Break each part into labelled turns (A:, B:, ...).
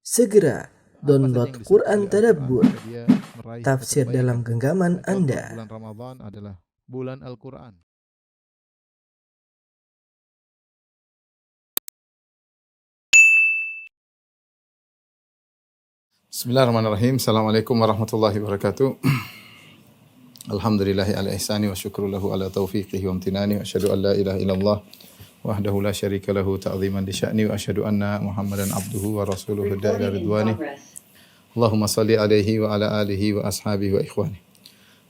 A: Segera download
B: Apa saja yang
A: Quran
B: disebut
A: Tadabbur,
B: jika dia meraih
A: tafsir
B: kebaikan.
A: dalam genggaman
B: Contoh,
A: Anda.
B: bulan Ramadan adalah bulan Al-Quran.
C: Bismillahirrahmanirrahim. Assalamualaikum warahmatullahi wabarakatuh. Alhamdulillahi ala ihsani wa syukru lahu ala taufiqihi wa amtinani wa asyhadu an la ilaha illallah wahdahu la syarika lahu ta'ziman li sya'ni wa asyhadu anna Muhammadan abduhu wa rasuluhu da'ila ridwani. Allahumma salli alaihi wa ala alihi wa ashabihi wa ikhwani.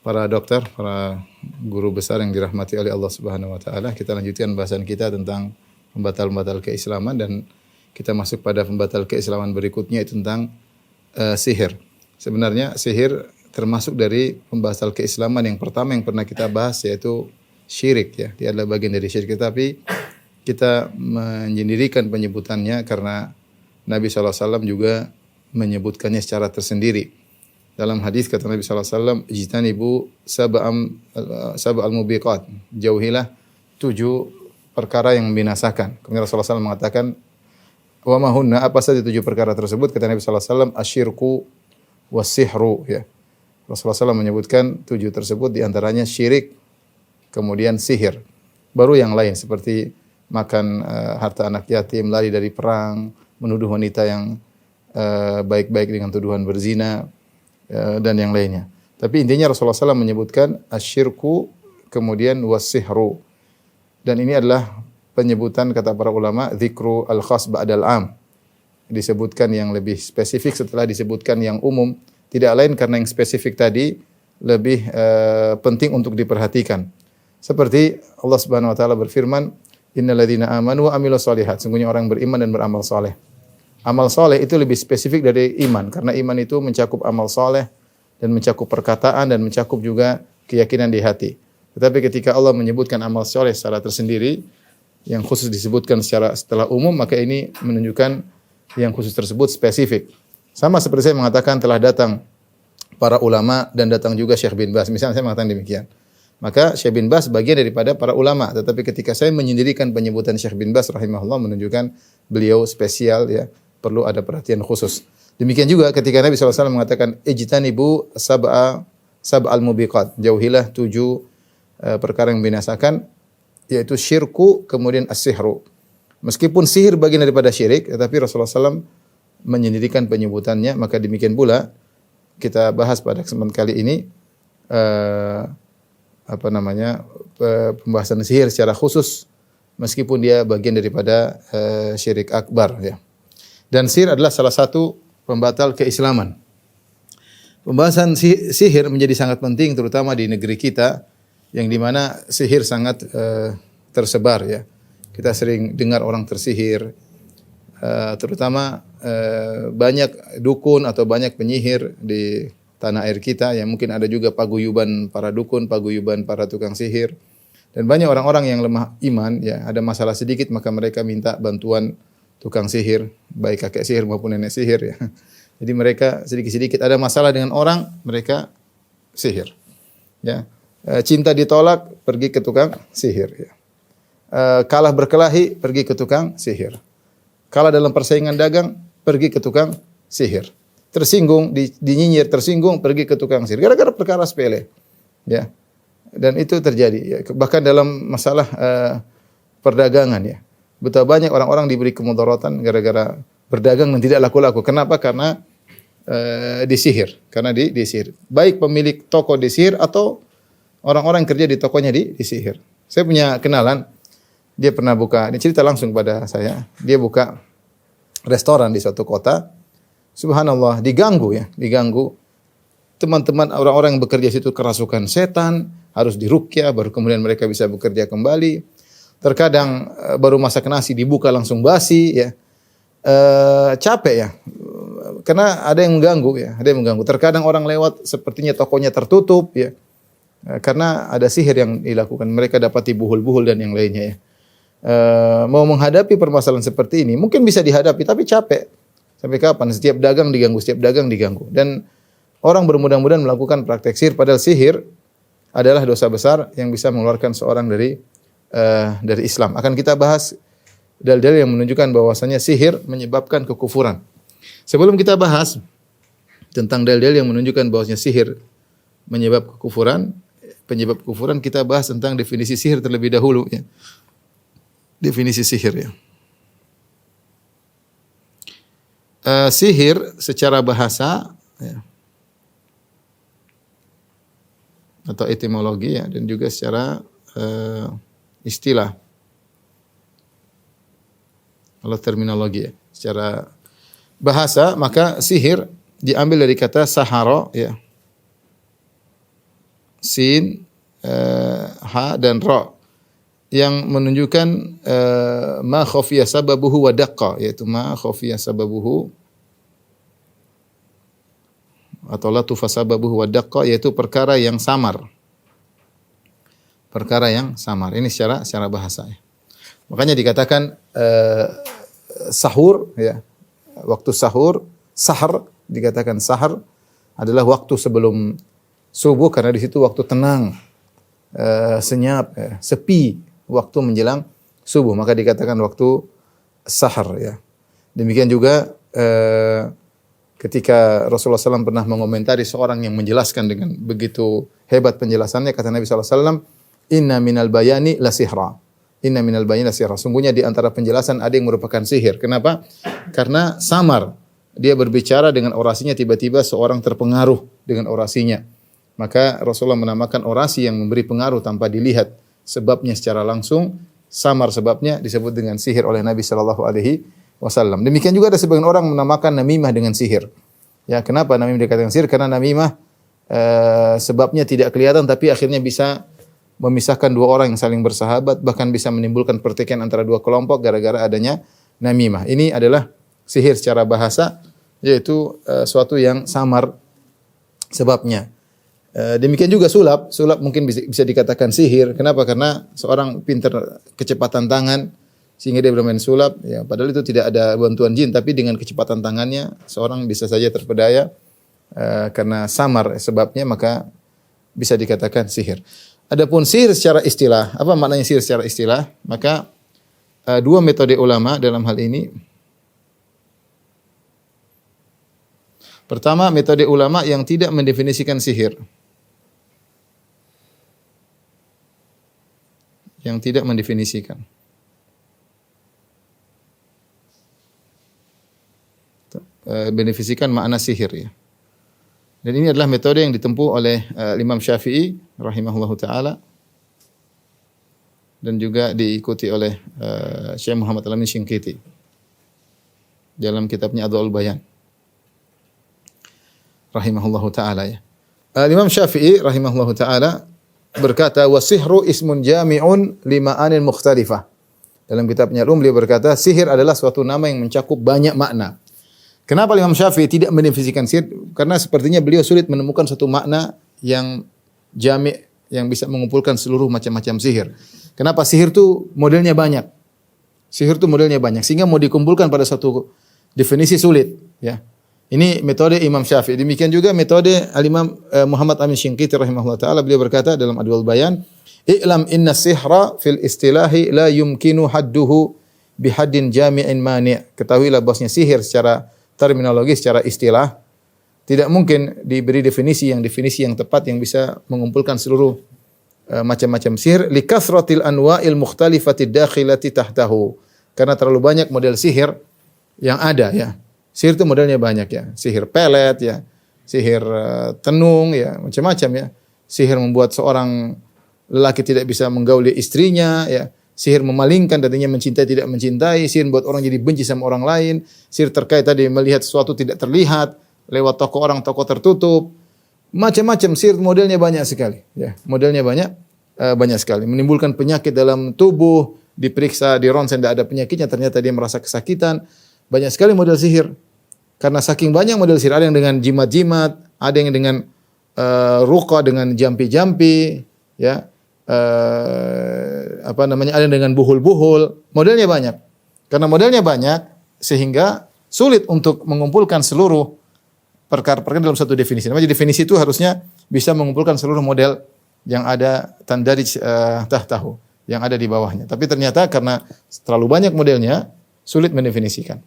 C: Para dokter, para guru besar yang dirahmati oleh Allah Subhanahu wa taala, kita lanjutkan bahasan kita tentang pembatal-pembatal keislaman dan kita masuk pada pembatal keislaman berikutnya yaitu tentang sihir. Sebenarnya sihir termasuk dari pembatal keislaman yang pertama yang pernah kita bahas yaitu syirik ya. Dia adalah bagian dari syirik, tapi kita menyendirikan penyebutannya karena Nabi SAW juga menyebutkannya secara tersendiri. Dalam hadis kata Nabi SAW, "Ijtanibu sab'al mubiqat." Jauhilah 7 perkara yang membinasakan. Kemudian Rasulullah SAW mengatakan, wa mahunna, apa saja 7 perkara tersebut? Kata Nabi sallallahu alaihi wasallam, asyirku was-sihru ya. Rasulullah SAW menyebutkan 7 tersebut, di antaranya syirik, kemudian sihir. Baru yang lain seperti makan harta anak yatim, lari dari perang, menuduh wanita yang baik-baik dengan tuduhan berzina dan yang lainnya. Tapi intinya Rasulullah SAW menyebutkan asyirku kemudian was-sihru. Dan ini adalah penyebutan kata para ulama dzikru al-khas ba'dal am. Disebutkan yang lebih spesifik setelah disebutkan yang umum. Tidak lain karena yang spesifik tadi lebih penting untuk diperhatikan. Seperti Allah Subhanahu wa taala berfirman, "Innalladzina amanu wa amilus shalihat." Sungguhnya orang beriman dan beramal saleh. Amal saleh itu lebih spesifik dari iman karena iman itu mencakup amal saleh dan mencakup perkataan dan mencakup juga keyakinan di hati. Tetapi ketika Allah menyebutkan amal saleh secara tersendiri, yang khusus disebutkan setelah umum, maka ini menunjukkan yang khusus tersebut spesifik. Sama seperti saya mengatakan telah datang para ulama dan datang juga Syekh bin Baz. Misalnya saya mengatakan demikian. Maka Syekh bin Baz bagian daripada para ulama. Tetapi ketika saya menyendirikan penyebutan Syekh bin Baz rahimahullah menunjukkan beliau spesial ya, perlu ada perhatian khusus. Demikian juga ketika Nabi SAW mengatakan ijtanibu sab'al mubiqat. Jauhilah 7 perkara yang membinasakan, yaitu syirku kemudian as-sihru. Meskipun sihir bagian daripada syirik, tetapi Rasulullah SAW menyendirikan penyebutannya. Maka demikian pula kita bahas pada kesempatan kali ini pembahasan sihir secara khusus, meskipun dia bagian daripada syirik akbar ya. Dan sihir adalah salah satu pembatal keislaman. Pembahasan sihir menjadi sangat penting terutama di negeri kita yang di mana sihir sangat tersebar ya. Kita sering dengar orang tersihir, terutama banyak dukun atau banyak penyihir di tanah air kita, yang mungkin ada juga paguyuban para dukun, paguyuban para tukang sihir. Dan banyak orang-orang yang lemah iman ya, ada masalah sedikit maka mereka minta bantuan tukang sihir, baik kakek sihir maupun nenek sihir ya. Jadi mereka sedikit-sedikit ada masalah dengan orang, mereka sihir. Ya. Cinta ditolak, pergi ke tukang sihir ya. Kalah berkelahi, pergi ke tukang sihir. Kalah dalam persaingan dagang, pergi ke tukang sihir. Tersinggung, dinyinyir, tersinggung, pergi ke tukang sihir. Gara-gara perkara sepele. Ya. Dan itu terjadi ya. Bahkan dalam masalah perdagangan ya. Betapa banyak orang-orang diberi kemudaratan gara-gara berdagang dan tidak laku-laku. Kenapa? Karena disihir. Karena disihir. Baik pemilik toko disihir atau orang-orang yang kerja di tokonya disihir. Saya punya kenalan, dia pernah buka, ini cerita langsung pada saya. Dia buka restoran di suatu kota. Subhanallah, diganggu. Teman-teman orang-orang yang bekerja di situ kerasukan setan, harus diruqyah baru kemudian mereka bisa bekerja kembali. Terkadang baru masak nasi dibuka langsung basi ya. Capek ya. Karena ada yang mengganggu. Terkadang orang lewat sepertinya tokonya tertutup ya. Karena ada sihir yang dilakukan, mereka dapati buhul-buhul dan yang lainnya ya. Mau menghadapi permasalahan seperti ini mungkin bisa dihadapi, tapi capek. Sampai kapan? Setiap dagang diganggu. Dan orang bermudah-mudahan melakukan praktek sihir, padahal sihir adalah dosa besar yang bisa mengeluarkan seorang dari Islam. Akan kita bahas dalil-dalil yang menunjukkan bahwasanya sihir menyebabkan kekufuran. Sebelum kita bahas tentang dalil-dalil yang menunjukkan bahwasanya sihir menyebab kekufuran, penyebab kekufuran, kita bahas tentang definisi sihir terlebih dahulu ya. Definisi sihir ya. Sihir secara bahasa ya, atau etimologi ya, dan juga secara istilah atau terminologi ya. Secara bahasa maka sihir diambil dari kata sahara ya. Sin, ha dan ra yang menunjukkan ma khafiya sababuhu wa daqqa, yaitu ma khafiya sababuhu atau latufa sababuhu wa daqqa, yaitu perkara yang samar. Perkara yang samar. Ini secara bahasa ya. Makanya dikatakan sahur ya. Waktu sahur, sahar dikatakan sahar adalah waktu sebelum subuh karena di situ waktu tenang, senyap, sepi, waktu menjelang subuh, maka dikatakan waktu sahar ya. Demikian juga ketika Rasulullah SAW pernah mengomentari seorang yang menjelaskan dengan begitu hebat penjelasannya, kata Nabi SAW, inna minal bayani la sihra. Inna minal bayani la sihra. Sungguhnya di antara penjelasan ada yang merupakan sihir. Kenapa? Karena samar. Dia berbicara dengan orasinya, tiba-tiba seorang terpengaruh dengan orasinya. Maka Rasulullah menamakan orasi yang memberi pengaruh tanpa dilihat sebabnya secara langsung, samar sebabnya, disebut dengan sihir oleh Nabi sallallahu alaihi wasallam. Demikian juga ada sebagian orang menamakan namimah dengan sihir. Ya, kenapa namimah dikatakan sihir? Karena namimah sebabnya tidak kelihatan tapi akhirnya bisa memisahkan dua orang yang saling bersahabat, bahkan bisa menimbulkan pertikaian antara dua kelompok gara-gara adanya namimah. Ini adalah sihir secara bahasa, yaitu suatu yang samar sebabnya. Demikian juga sulap. Sulap mungkin bisa dikatakan sihir. Kenapa? Karena seorang pintar kecepatan tangan sehingga dia bermain sulap. Ya, padahal itu tidak ada bantuan jin, tapi dengan kecepatan tangannya seorang bisa saja terpedaya karena samar sebabnya, maka bisa dikatakan sihir. Adapun sihir secara istilah, apa maknanya sihir secara istilah? Maka dua metode ulama dalam hal ini. Pertama, metode ulama yang tidak mendefinisikan sihir. Yang tidak mendefinisikan. Mendefinisikan makna sihir ya. Dan ini adalah metode yang ditempuh oleh Imam Syafi'i rahimahullahu taala dan juga diikuti oleh Syekh Muhammad Al-Amin Syinqiti dalam kitabnya Adwaul Bayan rahimahullahu taala ya. Imam Syafi'i rahimahullahu taala berkata, wasihru ismun jami'un lima'anin mukhtalifah. Dalam kitabnya Beliau berkata, sihir adalah suatu nama yang mencakup banyak makna. Kenapa Imam Syafi'i tidak mendefinisikan sihir? Karena sepertinya beliau sulit menemukan satu makna yang jami', yang bisa mengumpulkan seluruh macam-macam sihir. Kenapa? Sihir itu modelnya banyak. Sihir itu modelnya banyak, sehingga mau dikumpulkan pada satu definisi sulit. Ya. Ini metode Imam Syafi'i. Demikian juga metode Al-Imam Muhammad Amin Syinqiti rahimahullah ta'ala. Beliau berkata dalam Adwaul Bayan, i'lam inna sihra fil istilahi la yumkinu hadduhu bihaddin jami'in mani'. Ketahuilah bahwasanya sihir secara terminologi, secara istilah, tidak mungkin diberi definisi yang tepat yang bisa mengumpulkan seluruh macam-macam sihir. Likasratil anwa'il mukhtalifati dakhilati tahtahu. Karena terlalu banyak model sihir yang ada ya. Sihir itu modelnya banyak ya. Sihir pelet ya, sihir tenung ya, macam-macam ya. Sihir membuat seorang lelaki tidak bisa menggauli istrinya ya. Sihir memalingkan, tadinya mencintai tidak mencintai. Sihir membuat orang jadi benci sama orang lain. Sihir terkait tadi melihat sesuatu tidak terlihat lewat toko orang, toko tertutup. Macam-macam sihir modelnya banyak sekali ya. Modelnya banyak sekali. Menimbulkan penyakit dalam tubuh, diperiksa, di ronsen tidak ada penyakitnya, ternyata dia merasa kesakitan. Banyak sekali model sihir. Karena saking banyak model sihir, ada yang dengan jimat-jimat, ada yang dengan ruqa, dengan jampi-jampi, ya. Ada yang dengan buhul-buhul. Modelnya banyak. Karena modelnya banyak sehingga sulit untuk mengumpulkan seluruh perkara-perkara dalam satu definisi. Namanya definisi itu harusnya bisa mengumpulkan seluruh model yang ada tandarij tahtahu, yang ada di bawahnya. Tapi ternyata karena terlalu banyak modelnya, sulit mendefinisikan.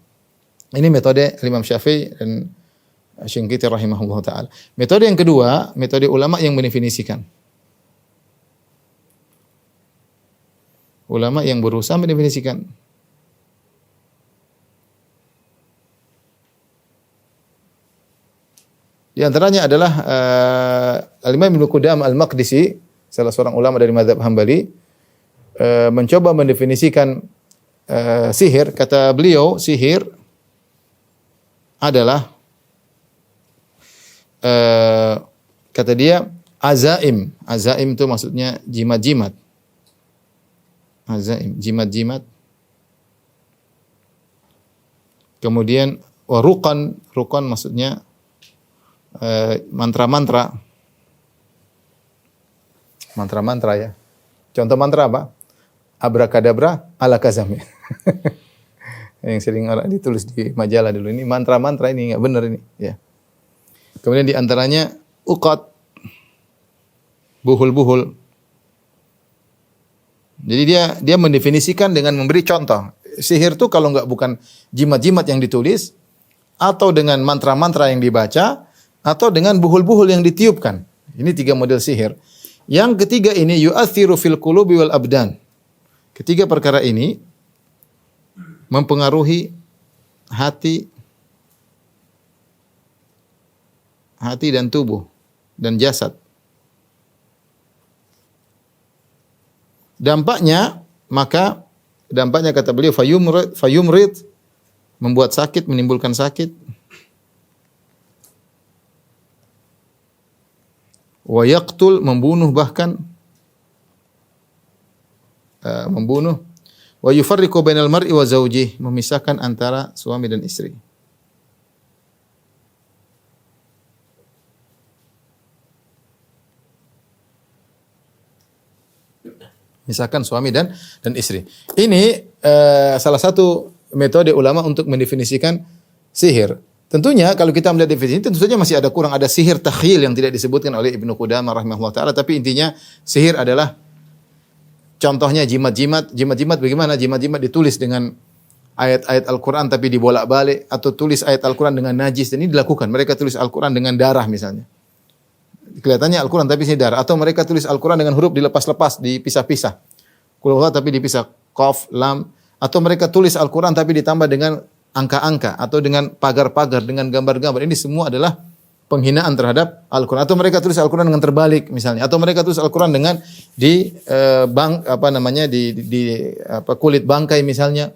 C: Ini metode Imam Syafi'i dan Syinqiti rahimahullah taala. Metode yang kedua, metode ulama yang mendefinisikan. Ulama yang berusaha mendefinisikan. Di antaranya adalah Al-Imam Ibnu Qudamah Al-Maqdisi, salah seorang ulama dari mazhab Hambali, mencoba mendefinisikan sihir. Kata beliau, sihir adalah kata dia azaim. Azaim itu maksudnya jimat-jimat. Azaim, jimat-jimat. Kemudian waruqan, ruqan maksudnya mantra-mantra. Mantra-mantra ya. Contoh mantra apa? Abrakadabra alakazam. Yang sering orang ditulis di majalah dulu, ini mantra-mantra, ini enggak benar ini, ya. Kemudian di antaranya uqat, buhul-buhul. Jadi dia mendefinisikan dengan memberi contoh. Sihir itu kalau enggak bukan jimat-jimat yang ditulis, atau dengan mantra-mantra yang dibaca, atau dengan buhul-buhul yang ditiupkan. Ini 3 model sihir. Yang ketiga ini yu'athiru fil qulubi wal abdan. Ketiga perkara ini mempengaruhi hati dan tubuh dan jasad. Dampaknya kata beliau fayumrid, membuat sakit, menimbulkan sakit. Wa yaqtul, membunuh, bahkan membunuh. Wa yufarriqu bainal mar'i wa zawjihi, memisahkan antara suami dan istri. Misalkan suami dan istri. Ini salah satu metode ulama untuk mendefinisikan sihir. Tentunya kalau kita melihat definisi, tentu saja masih ada kurang, ada sihir takhyil yang tidak disebutkan oleh Ibnu Qudamah rahimahullah taala, tapi intinya sihir adalah contohnya jimat-jimat. Jimat-jimat bagaimana? Jimat-jimat ditulis dengan ayat-ayat Al-Qur'an tapi dibolak-balik, atau tulis ayat Al-Qur'an dengan najis, dan ini dilakukan. Mereka tulis Al-Qur'an dengan darah misalnya. Kelihatannya Al-Qur'an tapi ini darah, atau mereka tulis Al-Qur'an dengan huruf dilepas-lepas, dipisah-pisah. Qul huwa tapi dipisah, qaf, lam, atau mereka tulis Al-Qur'an tapi ditambah dengan angka-angka atau dengan pagar-pagar, dengan gambar-gambar. Ini semua adalah penghinaan terhadap Al-Qur'an. Atau mereka tulis Al-Qur'an dengan terbalik misalnya, atau mereka tulis Al-Qur'an dengan di kulit bangkai misalnya.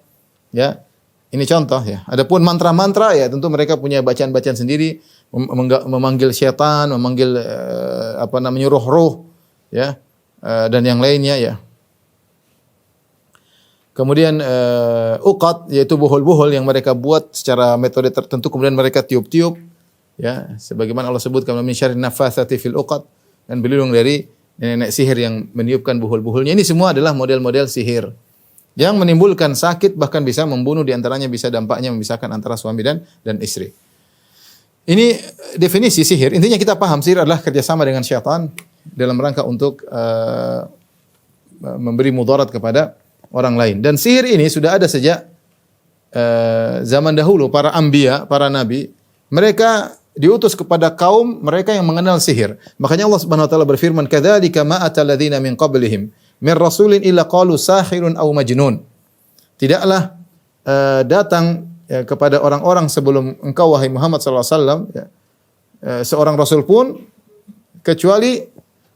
C: Ya. Ini contoh ya. Adapun mantra-mantra ya tentu mereka punya bacaan-bacaan sendiri, memanggil syaitan, memanggil roh-roh ya, dan yang lainnya ya. Kemudian uqat, yaitu buhul-buhul yang mereka buat secara metode tertentu, kemudian mereka tiup-tiup ya, sebagaimana Allah sebutkan min syarrin naffatsati fil uqad, dan berlindung dari nenek sihir yang meniupkan buhul-buhulnya. Ini semua adalah model-model sihir yang menimbulkan sakit, bahkan bisa membunuh. Di antaranya bisa dampaknya memisahkan antara suami dan istri. Ini definisi sihir. Intinya kita paham sihir adalah kerjasama dengan syaitan dalam rangka untuk memberi mudarat kepada orang lain. Dan sihir ini sudah ada sejak zaman dahulu. Para anbiya, para nabi, mereka diutus kepada kaum mereka yang mengenal sihir. Makanya Allah Subhanahu wa taala berfirman, "Kadzalika ma atal ladzina min qablihim min rasulin illa qalu sahirun aw majnun." Tidaklah datang kepada orang-orang sebelum engkau wahai Muhammad sallallahu alaihi wasallam seorang rasul pun kecuali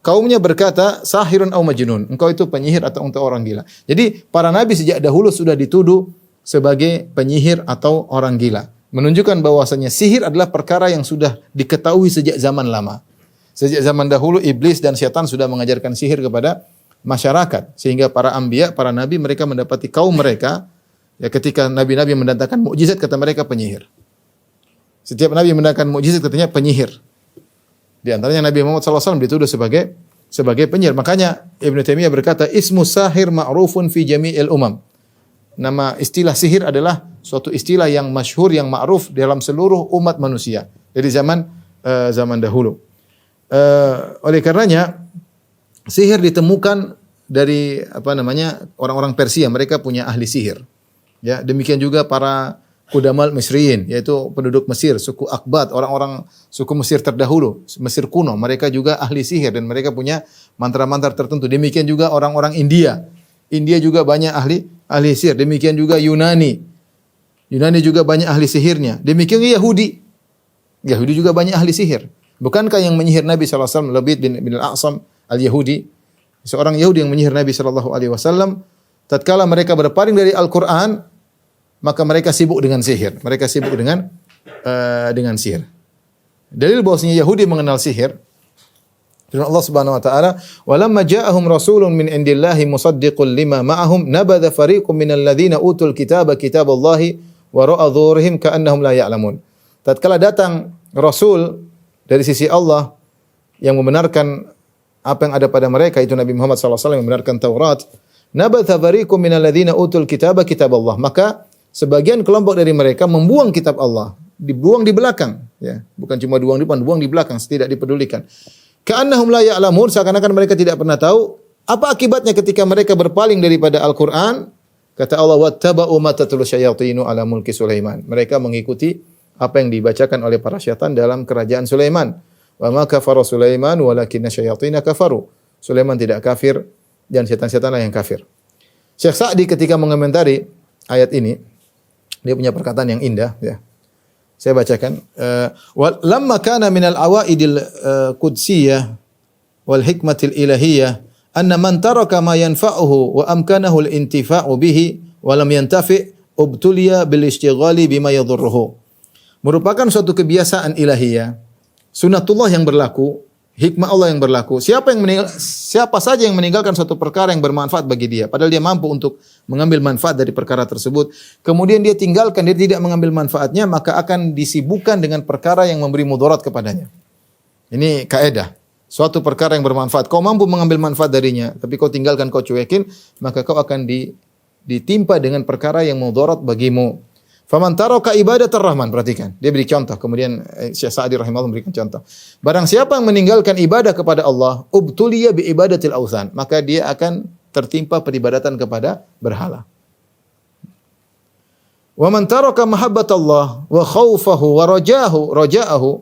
C: kaumnya berkata sahirun aw majnun, engkau itu penyihir atau engkau orang gila. Jadi para nabi sejak dahulu sudah dituduh sebagai penyihir atau orang gila. Menunjukkan bahwasanya sihir adalah perkara yang sudah diketahui sejak zaman lama. Sejak zaman dahulu iblis dan syaitan sudah mengajarkan sihir kepada masyarakat, sehingga para anbiya, para nabi, mereka mendapati kaum mereka ya, ketika nabi-nabi mendatangkan mukjizat kata mereka penyihir. Setiap nabi mendatangkan mukjizat katanya penyihir. Di antaranya Nabi Muhammad SAW dituduh sebagai penyihir. Makanya Ibnu Taimiyah berkata, ismu sahir ma'rufun fi jami'il umam. Nama istilah sihir adalah suatu istilah yang masyhur, yang ma'ruf dalam seluruh umat manusia dari zaman dahulu. Oleh karenanya sihir ditemukan dari orang-orang Persia, mereka punya ahli sihir. Ya, demikian juga para Kudamal Misriyin, yaitu penduduk Mesir, suku Akbat, orang-orang suku Mesir terdahulu, Mesir kuno. Mereka juga ahli sihir dan mereka punya mantra-mantra tertentu. Demikian juga orang-orang India. India juga banyak ahli sihir. Demikian juga Yunani. Yunani juga banyak ahli sihirnya. Demikian Yahudi. Yahudi juga banyak ahli sihir. Bukankah yang menyihir Nabi SAW, Labid bin al-A'sam al-Yahudi, seorang Yahudi yang menyihir Nabi SAW, tatkala mereka berpaling dari Al-Quran, maka mereka sibuk dengan sihir. Mereka sibuk dengan sihir. Dalil bahwasanya Yahudi mengenal sihir, firman Allah Subhanahu wa taala, "Walamma ja'ahum rasulun min indillahi musaddiqun lima ma'ahum nabadha fariqun minal ladzina utul kitaba kitaballahi wa ra'a dhurihim ka'annahum la ya'lamun." Tatkala datang rasul dari sisi Allah yang membenarkan apa yang ada pada mereka, itu Nabi Muhammad SAW yang membenarkan Taurat, nabatha fariqun minal ladzina utul kitaba kitaballah, maka sebagian kelompok dari mereka membuang kitab Allah, dibuang di belakang, ya. Bukan cuma buang di depan, buang di belakang, tidak dipedulikan. Ka'annahum la ya'lamun, seakan-akan mereka tidak pernah tahu. Apa akibatnya ketika mereka berpaling daripada Al-Qur'an? Kata Allah, wattaba'u ma tatlu syayatinu ala mulki Sulaiman. Mereka mengikuti apa yang dibacakan oleh para syaitan dalam kerajaan Sulaiman. Wa ma kafara Sulaiman walakinna syayatina kafaru. Sulaiman tidak kafir dan setan-setanlah yang kafir. Syekh Sa'di ketika mengomentari ayat ini, dia punya perkataan yang indah, ya. Saya bacakan, lamma kana minal awaidil qudsiyah wal hikmatil ilahiyah anna man taraka ma yanfa'uhu wa amkanahu al-intifa'u bihi wa lam yantafi' ubtuliya bil ishtighali bima yadhurruhu. Merupakan suatu kebiasaan ilahiyah, sunatullah yang berlaku, hikmah Allah yang berlaku. Siapa saja yang meninggalkan suatu perkara yang bermanfaat bagi dia, padahal dia mampu untuk mengambil manfaat dari perkara tersebut, kemudian dia tinggalkan, dia tidak mengambil manfaatnya, maka akan disibukkan dengan perkara yang memberi mudarat kepadanya. Ini kaidah. Suatu perkara yang bermanfaat, kau mampu mengambil manfaat darinya, tapi kau tinggalkan, kau cuekin, maka kau akan ditimpa dengan perkara yang mudarat bagimu. Faman taraka ibadatar rahman, perhatikan. Dia beri contoh, kemudian Syekh Sa'di rahimahullah memberikan contoh. Barang siapa yang meninggalkan ibadah kepada Allah, ubtuliya bi ibadatil authan, maka dia akan tertimpa peribadatan kepada berhala. Wa man taraka mahabbatallah wa khaufahu wa raja'ahu,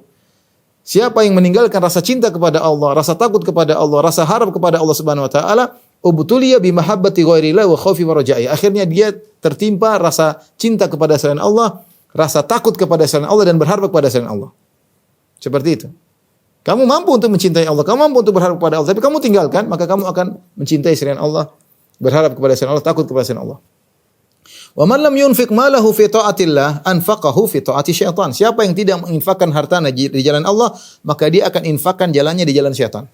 C: siapa yang meninggalkan rasa cinta kepada Allah, rasa takut kepada Allah, rasa harap kepada Allah Subhanahu wa taala, ubtuliya bi mahabbati ghairillah wa khaufi wa raja'i. Akhirnya dia tertimpa rasa cinta kepada selain Allah, rasa takut kepada selain Allah dan berharap kepada selain Allah. Seperti itu. Kamu mampu untuk mencintai Allah, kamu mampu untuk berharap kepada Allah, tapi kamu tinggalkan, maka kamu akan mencintai selain Allah, berharap kepada selain Allah, takut kepada selain Allah. Wa man lam yunfiq malahu fi ta'atillah anfaqahu fi ta'ati syaitan. Siapa yang tidak menginfakkan hartanya di jalan Allah, maka dia akan infakkan jalannya di jalan syaitan.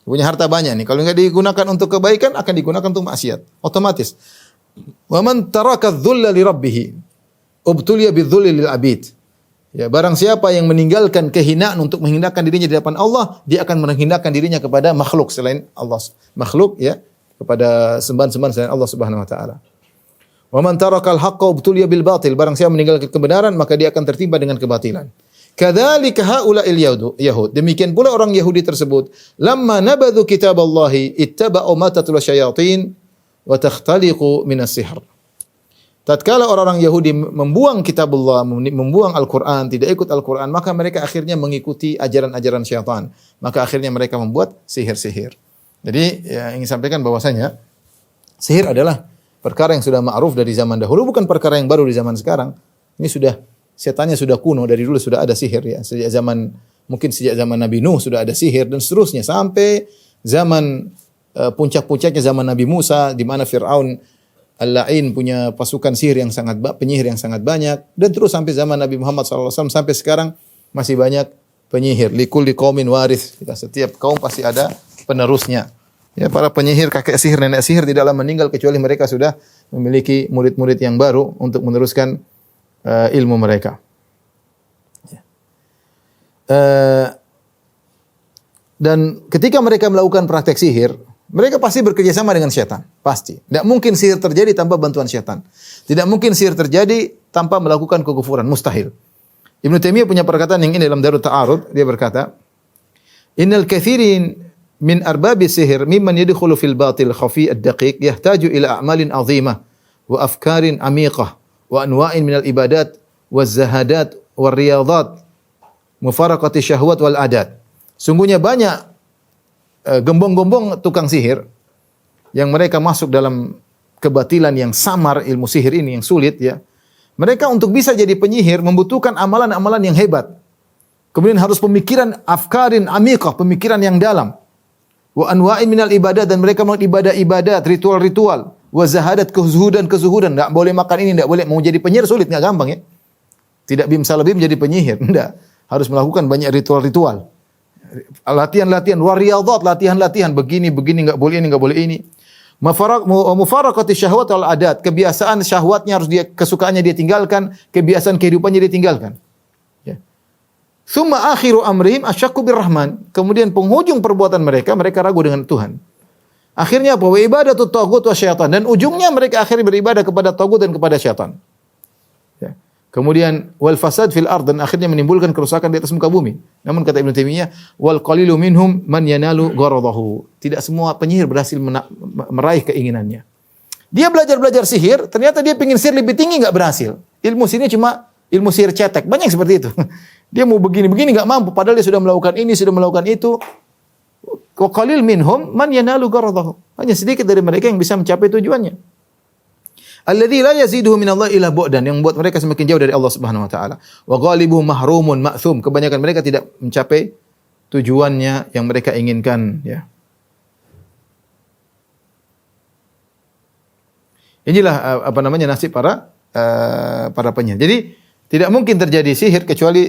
C: Punya harta banyak nih, kalau enggak digunakan untuk kebaikan akan digunakan untuk maksiat, otomatis. Wa man taraka adh-dhulla li rabbih ubtuliya bidh-dhulli lil abid. Ya, barang siapa yang meninggalkan kehinaan untuk menghinakan dirinya di hadapan Allah, dia akan menghinakan dirinya kepada makhluk selain Allah. Makhluk, ya, kepada sembahan-sembahan selain Allah Subhanahu wa taala. Wa man tarakal haqqa ubtuliya bil batil. Barang siapa meninggalkan kebenaran, maka dia akan tertimpa dengan kebatilan. Kadzalika haula'il yahud. Demikian pula orang Yahudi tersebut, lamma nabadhu kitaballahi ittaba'u ma tatlu syayatin wa takhtaliqu minas sihr. Tatkala orang-orang Yahudi membuang kitabullah, membuang Al-Quran, tidak ikut Al-Quran, maka mereka akhirnya mengikuti ajaran-ajaran syaitan. Maka akhirnya mereka membuat sihir-sihir. Jadi yang ingin sampaikan bahwasanya sihir adalah perkara yang sudah ma'ruf dari zaman dahulu, bukan perkara yang baru di zaman sekarang. Ini sudah, setannya sudah kuno, dari dulu sudah ada sihir, ya. Mungkin sejak zaman Nabi Nuh sudah ada sihir dan seterusnya sampai zaman puncak-puncaknya zaman Nabi Musa, di mana Fir'aun Al-La'in punya pasukan sihir yang penyihir yang sangat banyak, dan terus sampai zaman Nabi Muhammad SAW sampai sekarang masih banyak penyihir. Likulli qaumin warith. Setiap kaum pasti ada penerusnya. Ya, para penyihir, kakek sihir, nenek sihir tidaklah meninggal kecuali mereka sudah memiliki murid-murid yang baru untuk meneruskan ilmu mereka. Ya. Dan ketika mereka melakukan praktek sihir, mereka pasti bekerja sama dengan syaitan. Pasti. Tidak mungkin sihir terjadi tanpa bantuan syaitan. Tidak mungkin sihir terjadi tanpa melakukan kekufuran. Mustahil. Ibnu Taimiyah punya perkataan yang ini dalam Darut Ta'arud. Dia berkata, Innal kathirin min arbabi sihir mimman yadkhulu fil batil khafi ad-daqiq yahtaju ila a'malin azimah wa afkarin amiqah wa anwa'in minal ibadat waz zahadat war riyadat mufaraqati syahwat wal adat. Sungguhnya banyak gembong-gembong tukang sihir yang mereka masuk dalam kebatilan yang samar, ilmu sihir ini yang sulit ya. Mereka untuk bisa jadi penyihir membutuhkan amalan-amalan yang hebat. Kemudian harus pemikiran afkarin amikah, pemikiran yang dalam. Wa anwa'in minal ibadat, dan mereka melakukan ibadah-ibadat, ritual-ritual. Wa zahadat, kezuhudan. Enggak boleh makan ini, enggak boleh. Mau jadi penyihir sulit, enggak gampang ya. Tidak bim salah bim jadi penyihir, enggak. Harus melakukan banyak ritual-ritual. Latihan-latihan, wa riyadhat, latihan-latihan, begini enggak boleh ini, enggak boleh ini. Mufaraqati syahwat wal adat, kebiasaan syahwatnya harus kesukaannya dia tinggalkan, kebiasaan kehidupannya dia tinggalkan. Ya. Tsumma akhiru amrihim asyakku birrahman. Kemudian penghujung perbuatan mereka ragu dengan Tuhan. Akhirnya apa? Wa ibadatu taghut wa syaitan, dan ujungnya mereka akhirnya beribadah kepada taghut dan kepada syaitan. Ya. Kemudian wal fasad fil ard, dan akhirnya menimbulkan kerusakan di atas muka bumi. Namun kata Ibnu Taimiyah, wal qalilu minhum man yanalu gharadahu. Tidak semua penyihir berhasil meraih keinginannya. Dia belajar sihir, ternyata dia ingin sihir lebih tinggi, enggak berhasil. Ilmu sihirnya cuma ilmu sihir cetek. Banyak seperti itu. Dia mau begini enggak mampu, padahal dia sudah melakukan ini, sudah melakukan itu. Wa qalil minhum man yanalu gharadahu. Hanya sedikit dari mereka yang bisa mencapai tujuannya. Alladzi la yaziduhu minallahi illa bu'dan, yang membuat mereka semakin jauh dari Allah Subhanahu wa taala. Wa ghalibuhum mahrumun ma'thum, kebanyakan mereka tidak mencapai tujuannya yang mereka inginkan, ya. Inilah nasib para penyihir. Jadi tidak mungkin terjadi sihir kecuali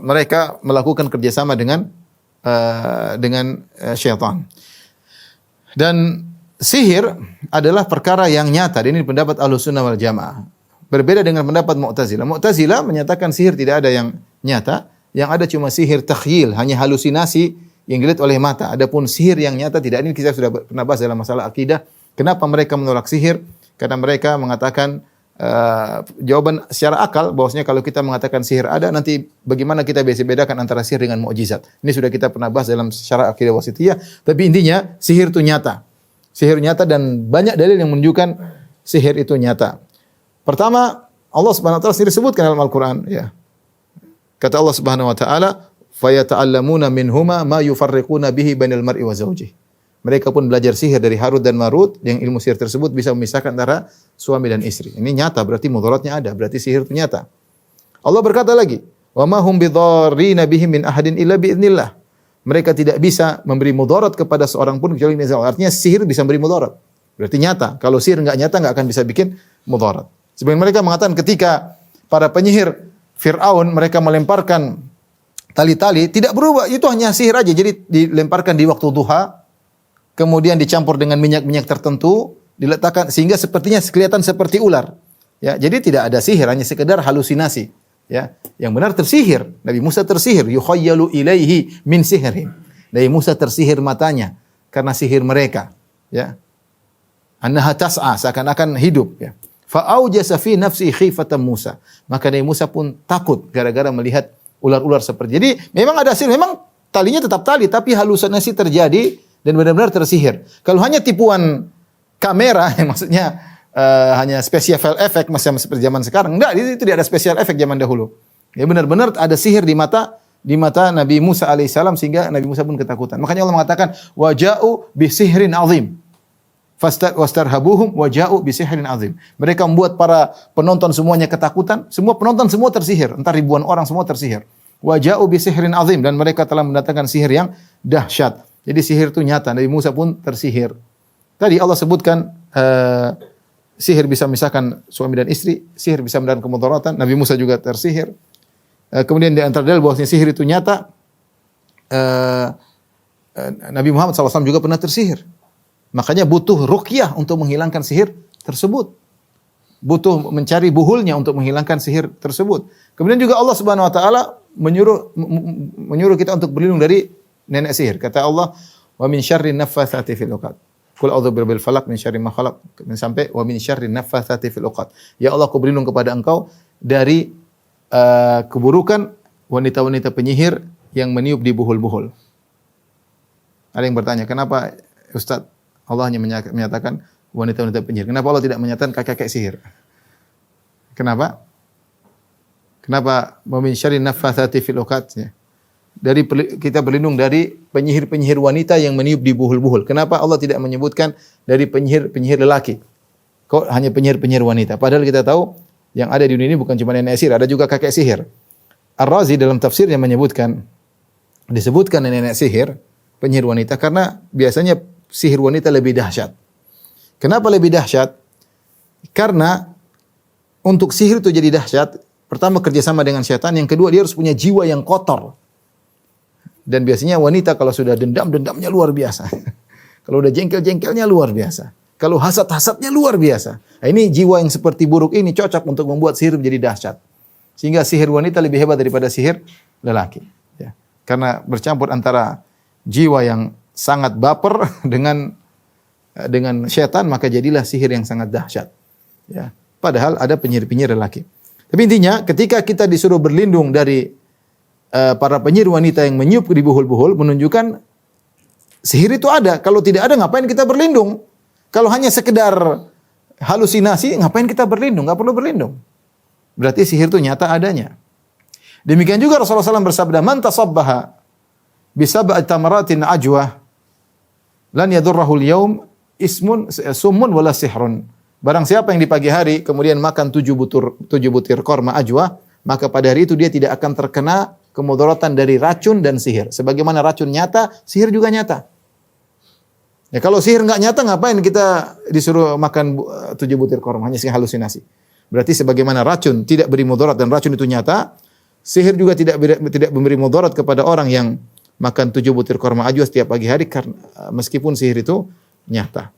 C: mereka melakukan kerjasama dengan syaitan. Dan sihir adalah perkara yang nyata. Ini pendapat Ahlussunnah wal Jamaah. Berbeda dengan pendapat Mu'tazilah. Mu'tazilah menyatakan sihir tidak ada yang nyata, yang ada cuma sihir takhyil, hanya halusinasi yang dilihat oleh mata. Adapun sihir yang nyata tidak. Ini kita sudah pernah bahas dalam masalah akidah. Kenapa mereka menolak sihir? Karena mereka mengatakan jawaban secara akal bahwasanya kalau kita mengatakan sihir ada, nanti bagaimana kita bisa bedakan antara sihir dengan mukjizat. Ini sudah kita pernah bahas dalam syara akidah wasithiyah, tapi intinya sihir itu nyata. Sihir nyata, dan banyak dalil yang menunjukkan sihir itu nyata. Pertama, Allah Subhanahu wa taala sendiri sebutkan dalam Al-Qur'an, ya. Kata Allah Subhanahu wa taala, "Fayata'allamuna minhuma ma yufarriquna bihi bainal mar'i wa zawjihi." Mereka pun belajar sihir dari Harut dan Marut, yang ilmu sihir tersebut bisa memisahkan antara suami dan istri. Ini nyata, berarti mudaratnya ada, berarti sihir itu nyata. Allah berkata lagi, "Wa ma hum bidarrina bihi min ahadin illa biidznillah." Mereka tidak bisa memberi mudarat kepada seorang pun kecuali dengan izin. Artinya sihir bisa memberi mudarat. Berarti nyata. Kalau sihir enggak nyata, enggak akan bisa bikin mudarat. Sebenarnya mereka mengatakan ketika para penyihir Fir'aun mereka melemparkan tali-tali, tidak berubah, itu hanya sihir aja. Jadi dilemparkan di waktu duha, kemudian dicampur dengan minyak-minyak tertentu, diletakkan sehingga sepertinya kelihatan seperti ular. Ya, jadi tidak ada sihir, hanya sekedar halusinasi. Ya, yang benar tersihir. Nabi Musa tersihir, yukhayyalu ilaihi min sihrin. Nabi Musa tersihir matanya karena sihir mereka, ya. Annaha tas'a, seakan-akan hidup, ya. Fa aujasa fi nafsi khifatan Musa. Maka Nabi Musa pun takut gara-gara melihat ular-ular seperti. Jadi memang ada sihir, memang talinya tetap tali, tapi halusinasi terjadi dan benar-benar tersihir. Kalau hanya tipuan kamera, maksudnya hanya special effect macam seperti zaman sekarang. Enggak, itu tidak ada special effect zaman dahulu. Ya benar-benar ada sihir di mata Nabi Musa alaihissalam sehingga Nabi Musa pun ketakutan. Makanya Allah mengatakan waja'u bi sihrin azim. Wastarhabuhum waja'u bi sihrin azim. Mereka membuat para penonton semuanya ketakutan, semua penonton semua tersihir, entah ribuan orang semua tersihir. Waja'u bi sihrin azim, dan mereka telah mendatangkan sihir yang dahsyat. Jadi sihir itu nyata, Nabi Musa pun tersihir. Tadi Allah sebutkan sihir bisa memisahkan suami dan istri, sihir bisa mendatangkan kemudaratan. Nabi Musa juga tersihir. Kemudian di antara dalil bahwasanya sihir itu nyata, Nabi Muhammad SAW juga pernah tersihir. Makanya butuh ruqyah untuk menghilangkan sihir tersebut. Butuh mencari buhulnya untuk menghilangkan sihir tersebut. Kemudian juga Allah Subhanahu wa taala menyuruh kita untuk berlindung dari nenek sihir. Kata Allah, "Wa min syarri naffatsati fil 'uqad." Qul a'udzu birabbil falaq min syarri ma khalaq, sampai wa min syarri naffatsati fil 'uqad. Ya Allah, aku berlindung kepada Engkau dari keburukan wanita-wanita penyihir yang meniup di buhul-buhul. Ada yang bertanya, kenapa Ustaz Allah hanya menyatakan wanita-wanita penyihir? Kenapa Allah tidak menyatakan kakek-kakek sihir? Kenapa? Kenapa min syarri naffatsati fil uqad? Ya. Kita berlindung dari penyihir-penyihir wanita yang meniup di buhul-buhul. Kenapa Allah tidak menyebutkan dari penyihir-penyihir lelaki? Kok hanya penyihir-penyihir wanita? Padahal kita tahu yang ada di dunia ini bukan cuma nenek sihir, ada juga kakek sihir. Ar-Razi dalam tafsirnya disebutkan nenek sihir, penyihir wanita karena biasanya sihir wanita lebih dahsyat. Kenapa lebih dahsyat? Karena untuk sihir itu jadi dahsyat, pertama kerjasama dengan syaitan, yang kedua dia harus punya jiwa yang kotor. Dan biasanya wanita kalau sudah dendam-dendamnya luar biasa. Kalau udah jengkel-jengkelnya luar biasa. Kalau hasad-hasadnya luar biasa. Nah, ini jiwa yang seperti buruk ini cocok untuk membuat sihir menjadi dahsyat. Sehingga sihir wanita lebih hebat daripada sihir lelaki. Ya. Karena bercampur antara jiwa yang sangat baper dengan syaitan, maka jadilah sihir yang sangat dahsyat. Ya. Padahal ada penyihir-penyihir lelaki. Tapi intinya ketika kita disuruh berlindung dari para penyihir wanita yang meniup di buhul-buhul, menunjukkan sihir itu ada. Kalau tidak ada, ngapain kita berlindung? Kalau hanya sekedar halusinasi, ngapain kita berlindung? Nggak perlu berlindung. Berarti sihir itu nyata adanya. Demikian juga Rasulullah SAW bersabda, "Man tasabbaha bisab'i tamaratin ajwa lan yadurrahu al-yawm summun wala sihrun." Barang siapa yang di pagi hari kemudian makan 7 butir korma ajwa, maka pada hari itu dia tidak akan terkena kemudaratan dari racun dan sihir. Sebagaimana racun nyata, sihir juga nyata. Ya kalau sihir enggak nyata, ngapain kita disuruh makan 7 butir korma, hanya sih halusinasi. Berarti sebagaimana racun tidak beri mudarat dan racun itu nyata, sihir juga tidak memberi mudarat kepada orang yang makan 7 butir korma ajwa setiap pagi hari, karena meskipun sihir itu nyata.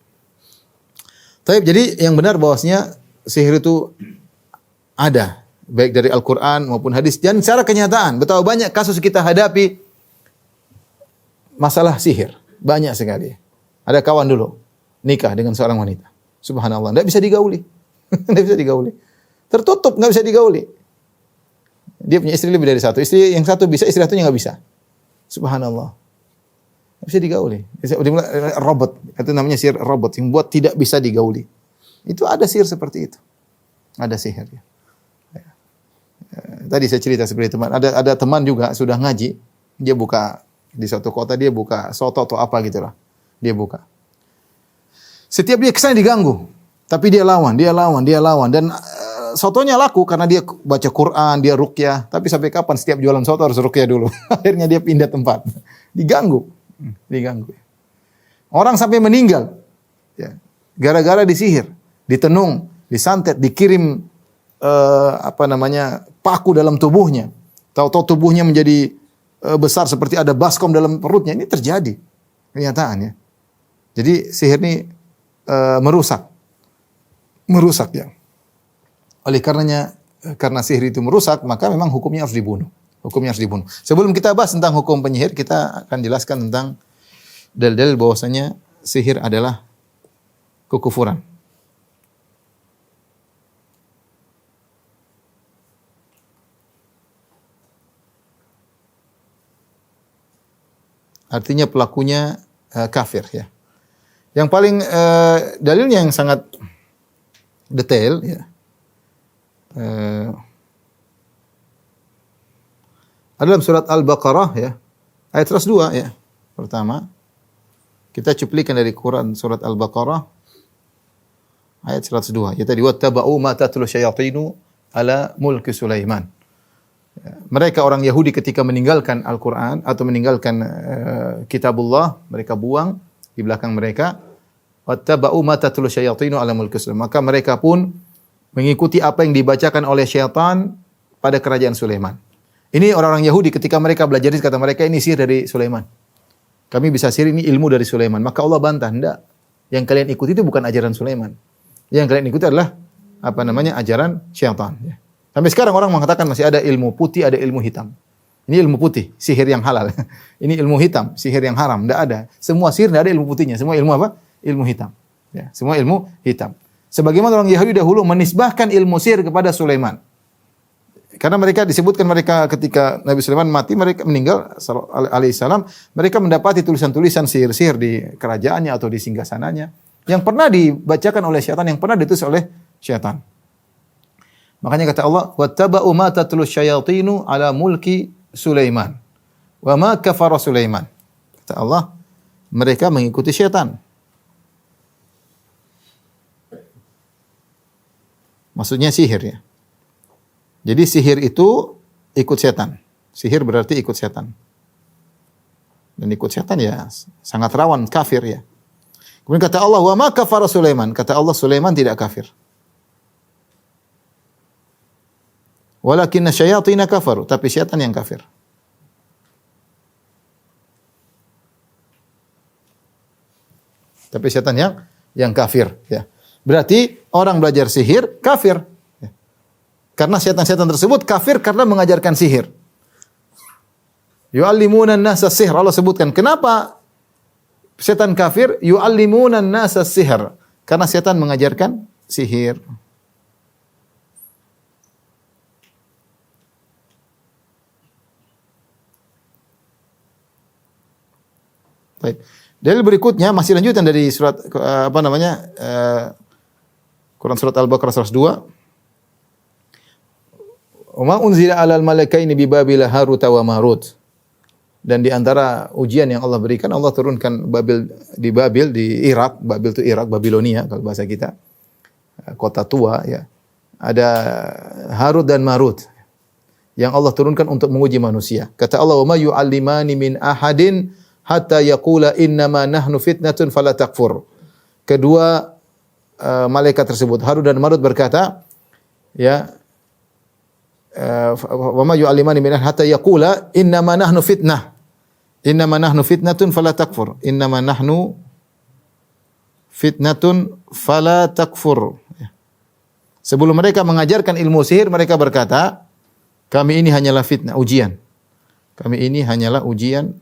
C: Jadi yang benar bahwasanya sihir itu ada, baik dari Al-Quran maupun hadis. Dan secara kenyataan, betapa banyak kasus kita hadapi masalah sihir. Banyak sekali. Ada kawan dulu, nikah dengan seorang wanita. Subhanallah, tidak bisa digauli. Tidak bisa digauli. Tertutup, tidak bisa digauli. Dia punya istri lebih dari satu. Istri yang satu bisa, istri satunya tidak bisa. Subhanallah. Tidak bisa digauli. Robot. Itu namanya sihir robot. Yang buat tidak bisa digauli. Itu ada sihir seperti itu. Ada sihir. Ya. Tadi saya cerita seperti teman. Ada teman juga sudah ngaji. Dia buka di suatu kota, dia buka soto atau apa gitulah. Dia buka. Setiap dia kesana diganggu. Tapi dia lawan. Dan sotonya laku karena dia baca Quran, dia ruqyah. Tapi sampai kapan setiap jualan soto harus ruqyah dulu? Akhirnya dia pindah tempat. Diganggu. Orang sampai meninggal. Ya. Gara-gara disihir, ditenung, disantet, dikirim paku dalam tubuhnya. Tahu-tahu tubuhnya menjadi besar seperti ada baskom dalam perutnya. Ini terjadi. Kenyataan ya. Jadi sihir ini merusak ya. Oleh karena sihir itu merusak, maka memang hukumnya harus dibunuh. Sebelum kita bahas tentang hukum penyihir, kita akan jelaskan tentang dalil-dalil bahwasanya sihir adalah kekufuran. Artinya pelakunya kafir ya. Yang paling dalilnya yang sangat detail ya. Ada dalam surat Al-Baqarah ya. Ayat 102 ya. Pertama, kita cuplikan dari Quran surat Al-Baqarah ayat 102. Ya tadi wattaba'u ma tatlu syayatinu ala mulki Sulaiman. Mereka orang Yahudi ketika meninggalkan Al-Quran atau meninggalkan kitabullah, mereka buang di belakang mereka. Wattaba'u ma tatlu syayatinu ala mulki Sulaiman. Maka mereka pun mengikuti apa yang dibacakan oleh syaitan pada kerajaan Sulaiman. Ini orang-orang Yahudi ketika mereka belajar, kata mereka ini sihir dari Sulaiman. Kami bisa sihir, ini ilmu dari Sulaiman. Maka Allah bantah, enggak. Yang kalian ikuti itu bukan ajaran Sulaiman. Yang kalian ikuti adalah ajaran syaitan. Ya. Sampai sekarang orang mengatakan masih ada ilmu putih, ada ilmu hitam. Ini ilmu putih, sihir yang halal. Ini ilmu hitam, sihir yang haram. Tidak ada. Semua sihir tidak ada ilmu putihnya. Semua ilmu apa? Ilmu hitam. Ya, semua ilmu hitam. Sebagaimana orang Yahudi dahulu menisbahkan ilmu sihir kepada Sulaiman. Karena mereka disebutkan mereka ketika Nabi Sulaiman mati, mereka meninggal alaihissalam, mereka mendapati tulisan-tulisan sihir-sihir di kerajaannya atau di singgasananya yang pernah dibacakan oleh syaitan, yang pernah ditulis oleh syaitan. Makanya kata Allah, "Wattaba'u ma tatlu syayatinu ala mulki Sulaiman. Wa ma kafara Sulaiman." Kata Allah, mereka mengikuti syaitan. Maksudnya sihir ya. Jadi sihir itu ikut setan. Sihir berarti ikut setan. Dan ikut setan ya sangat rawan kafir ya. Kemudian kata Allah, "Wa ma kafara Sulaiman." Kata Allah, Sulaiman tidak kafir. Walakinna syayatina kafaru, tapi syaitan yang kafir. Tapi syaitan yang kafir ya. Berarti orang belajar sihir kafir. Ya. Karena syaitan-syaitan tersebut kafir karena mengajarkan sihir. Yu'allimuna an-nasa sihr. Allah sebutkan kenapa syaitan kafir? Yu'allimuna an-nasa sihr. Karena syaitan mengajarkan sihir. Baik. Dalil berikutnya masih lanjutan dari surat Quran surat Al-Baqarah 102. Wa ma unzila 'alal malakaini bi Babil Harut wa Marut. Dan di antara ujian yang Allah berikan, Allah turunkan Babil di Irak. Babil itu Irak, Babilonia kalau bahasa kita. Kota tua ya. Ada Harut dan Marut yang Allah turunkan untuk menguji manusia. Kata Allah, "Wa ma yu'allimani min ahadin hatta yaqula innama nahnu fitnatun fala takfur." Kedua malaikat tersebut Harut dan Marut berkata, ya, wa ma yu'allimani min hatta yaqula innama nahnu fitnah. Innama nahnu fitnatun fala takfur. Innama nahnu fitnatun fala takfur. Sebelum mereka mengajarkan ilmu sihir, mereka berkata, kami ini hanyalah fitnah, ujian. Kami ini hanyalah ujian.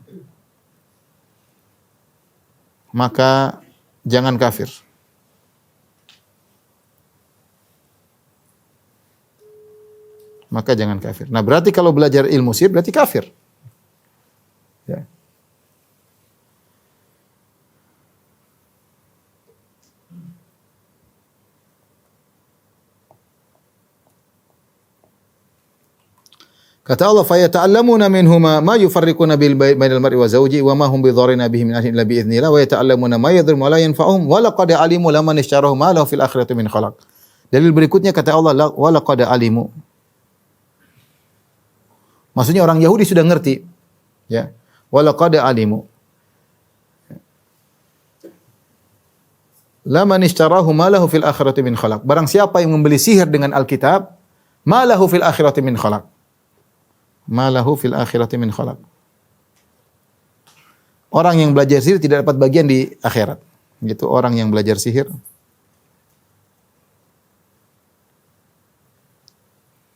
C: Maka jangan kafir. Maka jangan kafir. Nah, berarti kalau belajar ilmu sihir berarti kafir. Ya. Kata Allah, "Fayata'allamuna minhuma ma yufarriquna bainal mar'i wa zawji wa ma hum bidharrina bihi min ahadin illa bi idznillah wa yata'allamuna ma yadhurruhum wa la yanfa'uhum wa laqad alimu laman ishtarahu ma lahu fil akhirati min khalaq." Dalil berikutnya kata Allah, "Wa laqad alimu." Maksudnya orang Yahudi sudah ngerti. Ya. Wa laqad alimu. Laman ishtarahu ma lahu fil akhirati min khalaq. Barang siapa yang membeli sihir dengan Alkitab, ma lahu fil akhirati min khalaq. Malahu fil akhirati min khalaq. Orang yang belajar sihir tidak dapat bagian di akhirat. Gitu orang yang belajar sihir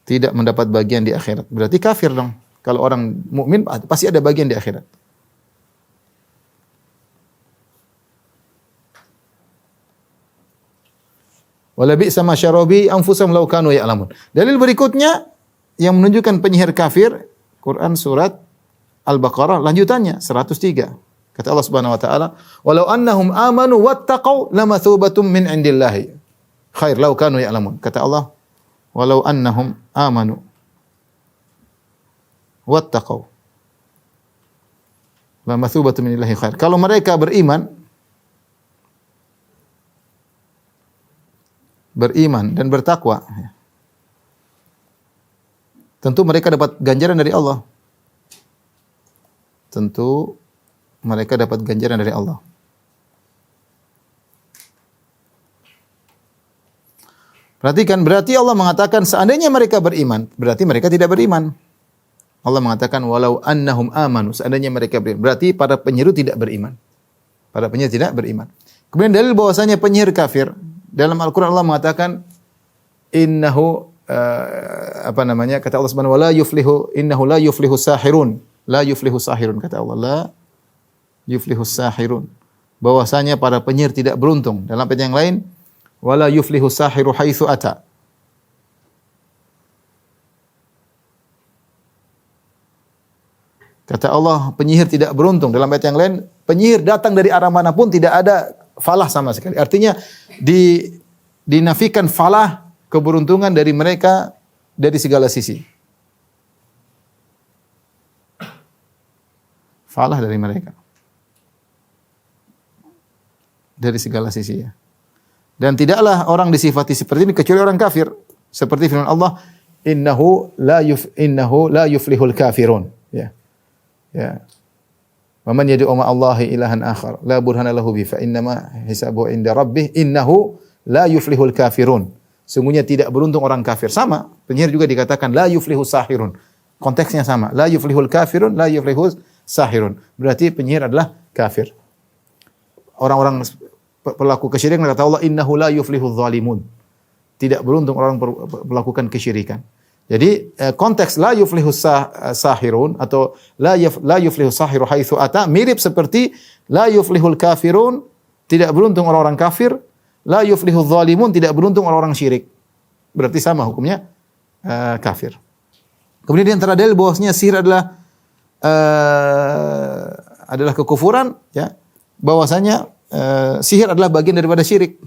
C: tidak mendapat bagian di akhirat. Berarti kafir dong. Kalau orang mukmin pasti ada bagian di akhirat. Wala bi'sa ma syarabi anfusahum law kanu ya'lamun. Dalil berikutnya yang menunjukkan penyihir kafir, Quran surat Al-Baqarah lanjutannya 103. Kata Allah Subhanahu wa taala, "Walau annahum amanu wattaqau lamathubatun min indillahi khair law kanu ya'lamun." Kata Allah, "Walau annahum amanu wattaqau lamathubatun min indillahi khair." Kalau mereka beriman dan bertakwa, tentu mereka dapat ganjaran dari Allah. Tentu mereka dapat ganjaran dari Allah. Perhatikan, berarti Allah mengatakan seandainya mereka beriman, berarti mereka tidak beriman. Allah mengatakan walau annahum amanu, seandainya mereka beriman, berarti para penyihir tidak beriman. Para penyihir tidak beriman. Kemudian dalil bahwasanya penyihir kafir, dalam Al-Qur'an Allah mengatakan innahu kata Allah Subhanahu wa la yuflihu innahu la yuflihu sahirun, la yuflihu sahirun, kata Allah, la yuflihu sahirun, bahwasanya para penyihir tidak beruntung. Dalam ayat yang lain, wala yuflihu sahiru haitsu ata. Kata Allah, penyihir tidak beruntung. Dalam ayat yang lain, penyihir datang dari arah manapun tidak ada falah sama sekali. Artinya dinafikan falah, keberuntungan dari mereka dari segala sisi. Falah dari mereka. Dari segala sisi ya. Dan tidaklah orang disifati seperti ini kecuali orang kafir. Seperti firman Allah, innahu la yuflihul kafirun. Ya. Ya. Wa man yad'u ma Allahi ilahan akhar la burhana lahu bi fa innama hisabuhu inda rabbih innahu la yuflihul kafirun. Sungguhnya tidak beruntung orang kafir. Sama, penyihir juga dikatakan la yuflihus sahirun. Konteksnya sama. La yuflihul kafirun, la yuflihus sahirun. Berarti penyihir adalah kafir. Orang-orang pelaku kesyirikan kata Allah innahu la yuflihudz zalimun. Tidak beruntung orang melakukan kesyirikan. Jadi konteks la yuflihus sahirun atau la yuflihus sahiru haitsu ata mirip seperti la yuflihul kafirun, tidak beruntung orang-orang kafir, la yuflihudz zalimun, tidak beruntung orang-orang syirik. Berarti sama hukumnya kafir. Kemudian di antara dalil bahwasanya sihir adalah kekufuran ya. Bahwasanya sihir adalah bagian daripada syirik.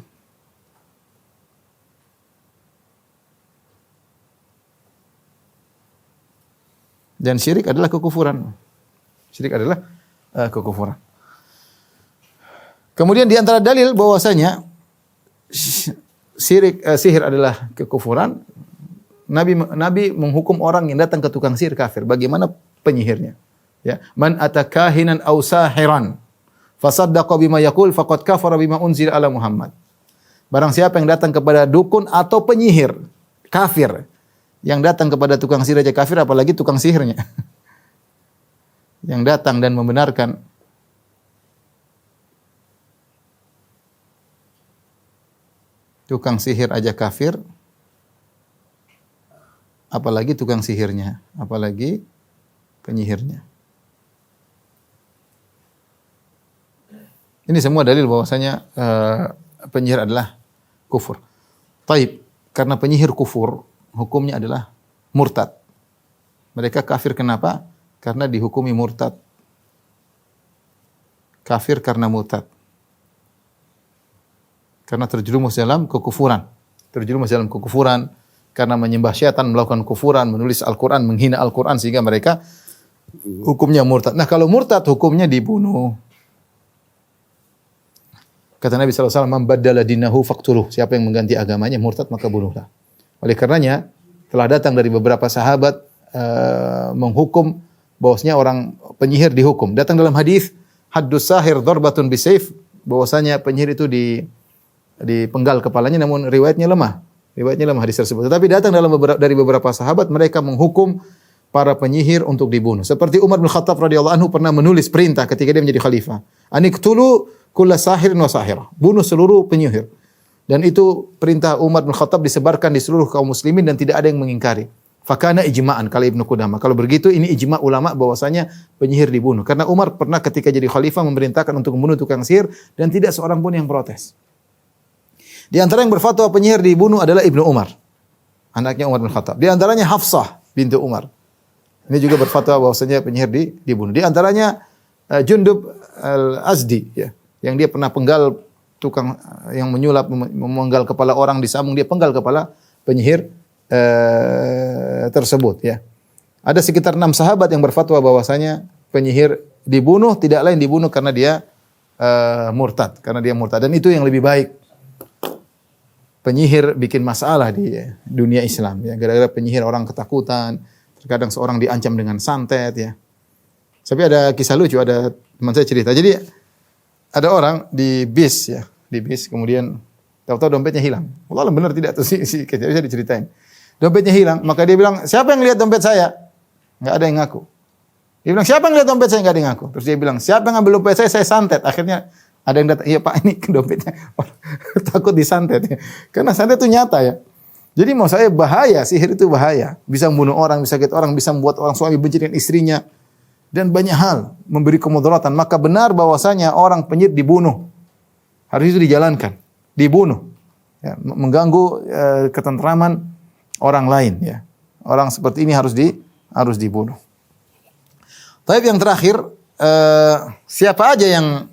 C: Dan syirik adalah kekufuran. Syirik adalah kekufuran. Kemudian di antara dalil bahwasanya sihir adalah kekufuran, Nabi menghukum orang yang datang ke tukang sihir kafir. Bagaimana penyihirnya? Ya, man atakahinan aw sahiran fasaddaqa bima yaqul faqad kafara bima unzila ala Muhammad. Barang siapa yang datang kepada dukun atau penyihir kafir, yang datang kepada tukang sihir aja kafir, apalagi tukang sihirnya. Yang datang dan membenarkan tukang sihir aja kafir, apalagi tukang sihirnya, apalagi penyihirnya. Ini semua dalil bahwasanya penyihir adalah kufur. Taib, karena penyihir kufur, hukumnya adalah murtad. Mereka kafir kenapa? Karena dihukumi murtad. Kafir karena murtad. Karena terjerumus dalam kekufuran. Terjerumus dalam kekufuran karena menyembah syaitan, melakukan kufuran, menulis Al-Qur'an, menghina Al-Qur'an sehingga mereka hukumnya murtad. Nah, kalau murtad hukumnya dibunuh. Kata Nabi SAW, "Man baddala dinahu faqtuluh." Siapa yang mengganti agamanya murtad maka bunuhlah. Oleh karenanya telah datang dari beberapa sahabat menghukum bahwasanya orang penyihir dihukum. Datang dalam hadis haddus sahir darbatun bisayf, bahwasanya penyihir itu dipenggal kepalanya, namun riwayatnya lemah. Riwayatnya lemah hadis tersebut. Tetapi datang dari beberapa sahabat mereka menghukum para penyihir untuk dibunuh. Seperti Umar bin Khattab radhiyallahu anhu pernah menulis perintah ketika dia menjadi khalifah. Aniqtulu kulla sahirin wa sahirah. Bunuh seluruh penyihir. Dan itu perintah Umar bin Khattab disebarkan di seluruh kaum muslimin dan tidak ada yang mengingkari. Fakana ijma'an kala Ibnu Qudamah. Kalau begitu ini ijma' ulama bahwasanya penyihir dibunuh. Karena Umar pernah ketika jadi khalifah memerintahkan untuk membunuh tukang sihir dan tidak seorang pun yang protes. Di antara yang berfatwa penyihir dibunuh adalah Ibnu Umar, anaknya Umar bin Khattab. Di antaranya Hafsah bintu Umar. Ini juga berfatwa bahwasanya penyihir dibunuh. Di antaranya Jundub Al-Azdi ya, yang dia pernah penggal tukang yang menyulap, memenggal kepala orang, disambung dia penggal kepala penyihir tersebut ya. Ada sekitar 6 sahabat yang berfatwa bahwasanya penyihir dibunuh, tidak lain dibunuh karena dia murtad, dan itu yang lebih baik. Penyihir bikin masalah di dunia Islam ya. Gara-gara penyihir orang ketakutan, terkadang seorang diancam dengan santet ya. Tapi ada kisah lucu, ada teman saya cerita. Jadi ada orang di bis ya, kemudian tahu-tahu dompetnya hilang. Wallah benar tidak tuh si bisa diceritain. Dompetnya hilang, maka dia bilang, "Siapa yang lihat dompet saya?" Enggak ada yang ngaku. Dia bilang, "Siapa yang lihat dompet saya?" Enggak ada yang ngaku. Terus dia bilang, "Siapa yang ngambil dompet saya santet." Akhirnya ada yang datang, "Iya Pak, ini dompetnya." Takut disantet ya. Karena santet itu nyata ya. Jadi mau saya bahaya, sihir itu bahaya. Bisa membunuh orang, bisa sakit orang, bisa membuat orang suami benci dengan istrinya. Dan banyak hal memberi kemudaratan. Maka benar bahwasanya orang penyihir dibunuh. Harus itu dijalankan. Dibunuh. Ya, mengganggu ketentraman orang lain ya. Orang seperti ini harus dibunuh. Tapi yang terakhir, siapa aja yang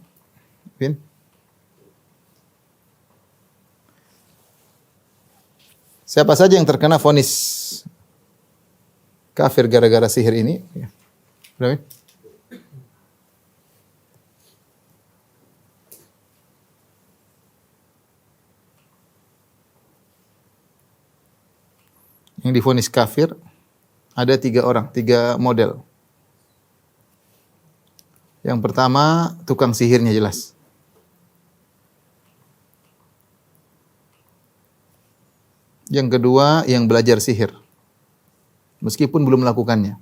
C: siapa saja yang terkena vonis kafir gara-gara sihir ini. Ya. Berapa? Yang divonis kafir ada 3 orang, 3 model. Yang pertama, tukang sihirnya jelas. Yang kedua, yang belajar sihir. Meskipun belum melakukannya.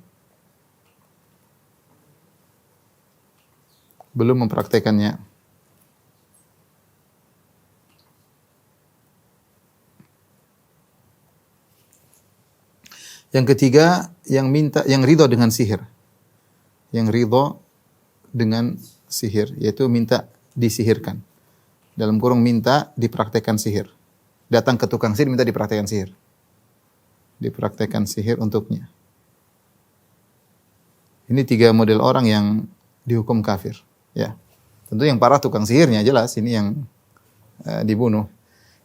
C: Belum mempraktekannya. Yang ketiga, yang ridho dengan sihir. Yang ridho dengan sihir, yaitu minta disihirkan. Dalam kurung minta dipraktekkan sihir. Datang ke tukang sihir minta dipraktekkan sihir. Dipraktekkan sihir untuknya. Ini 3 model orang yang dihukum kafir. Ya, tentu yang parah tukang sihirnya jelas, ini yang dibunuh.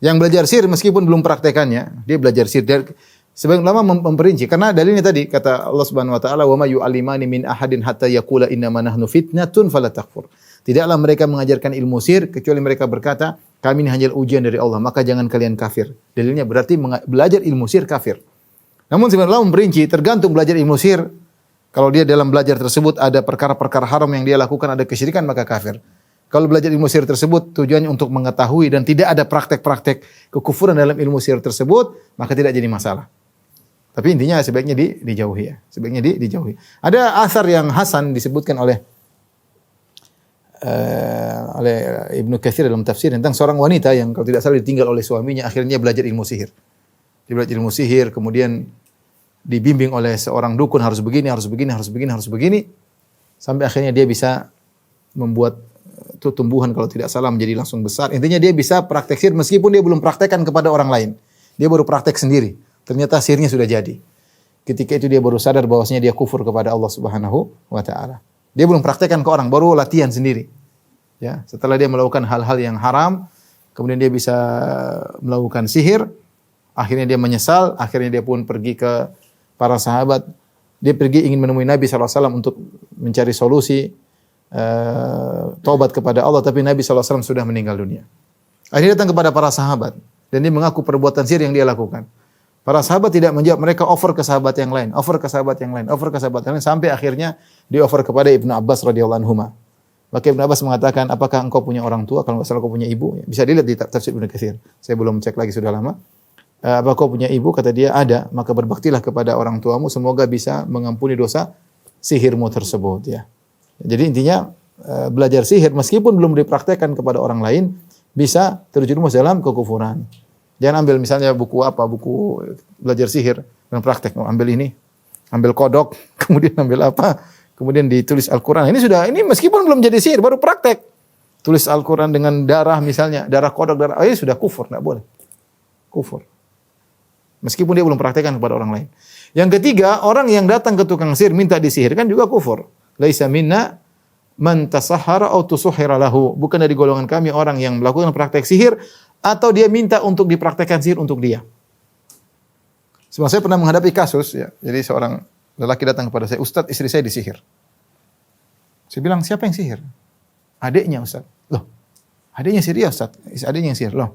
C: Yang belajar sihir meskipun belum praktekannya, dia belajar sihir. Sebagian ulama memperinci karena dalilnya tadi kata Allah Subhanahu wa taala, "Wa ma yu'allimani min ahadin hatta yaqula innama nahnu fitnatun fala takfur." Tidaklah mereka mengajarkan ilmu sihir kecuali mereka berkata, "Kami ini hanya ujian dari Allah, maka jangan kalian kafir." Dalilnya berarti belajar ilmu sihir kafir. Namun sebagian ulama memperinci, tergantung belajar ilmu sihir. Kalau dia dalam belajar tersebut ada perkara-perkara haram yang dia lakukan, ada kesyirikan, maka kafir. Kalau belajar ilmu sihir tersebut tujuannya untuk mengetahui dan tidak ada praktek-praktek kekufuran dalam ilmu sihir tersebut, maka tidak jadi masalah. Tapi intinya sebaiknya dijauhi ya. Sebaiknya dijauhi. Ada asar yang hasan disebutkan oleh Ibnu Katsir dalam tafsir tentang seorang wanita yang kalau tidak salah ditinggal oleh suaminya, akhirnya belajar ilmu sihir. Dia belajar ilmu sihir, kemudian dibimbing oleh seorang dukun harus begini, harus begini, harus begini, harus begini, sampai akhirnya dia bisa membuat itu tumbuhan kalau tidak salah menjadi langsung besar. Intinya dia bisa praktek sihir meskipun dia belum praktekkan kepada orang lain. Dia baru praktek sendiri. Ternyata sihirnya sudah jadi. Ketika itu dia baru sadar bahwasanya dia kufur kepada Allah Subhanahu wa taala. Dia belum praktekkan ke orang, baru latihan sendiri. Ya, setelah dia melakukan hal-hal yang haram, kemudian dia bisa melakukan sihir, akhirnya dia menyesal, akhirnya dia pun pergi ke para sahabat. Dia pergi ingin menemui Nabi SAW untuk mencari solusi taubat kepada Allah, tapi Nabi SAW sudah meninggal dunia. Akhirnya datang kepada para sahabat dan dia mengaku perbuatan sihir yang dia lakukan. Para sahabat tidak menjawab, mereka offer ke sahabat yang lain, offer ke sahabat yang lain, offer ke sahabat yang lain, sampai akhirnya di offer kepada Ibnu Abbas radhiyallahu anhu. Maka Ibnu Abbas mengatakan, apakah engkau punya orang tua? Kalau enggak salah kau punya ibu. Bisa dilihat di tafsir Ibnu Katsir. Saya belum cek lagi, sudah lama. Apakah kau punya ibu? Kata dia, ada. Maka berbaktilah kepada orang tuamu, semoga bisa mengampuni dosa sihirmu tersebut. Ya. Jadi intinya belajar sihir meskipun belum dipraktekkan kepada orang lain, bisa terjerumus dalam kekufuran. Jangan ambil misalnya buku belajar sihir dan praktek. Ambil ini, ambil kodok, kemudian ambil apa, kemudian ditulis Al-Quran. Ini meskipun belum jadi sihir, baru praktek. Tulis Al-Quran dengan darah misalnya, darah kodok, darah, ini sudah kufur, tidak boleh. Kufur. Meskipun dia belum praktekkan kepada orang lain. Yang ketiga, orang yang datang ke tukang sihir minta disihirkan juga kufur. Laisa minna man tasahhara aw tusuhhira lahu. Bukan dari golongan kami orang yang melakukan praktek sihir atau dia minta untuk dipraktekkan sihir untuk dia. Sebab saya pernah menghadapi kasus ya. Jadi seorang lelaki datang kepada saya, "Ustaz, istri saya disihir." Saya bilang, "Siapa yang sihir?" "Adiknya, Ustaz." "Loh, adiknya sihir?" "Ya, Ustaz, adiknya yang sihir." "Loh,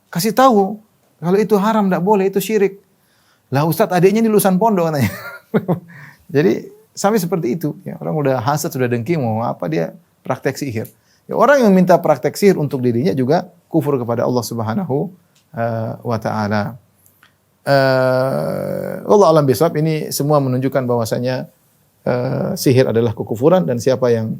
C: kasih tahu kalau itu haram, tidak boleh, itu syirik." "Lah, Ustaz, adiknya ini lulusan pondok," katanya. Jadi sampai seperti itu. Ya, orang udah hasad, sudah dengki, mau apa dia praktek sihir. Ya, orang yang minta praktek sihir untuk dirinya juga kufur kepada Allah Subhanahu wa taala. Allah alam bisawab, ini semua menunjukkan bahwasanya sihir adalah kekufuran dan siapa yang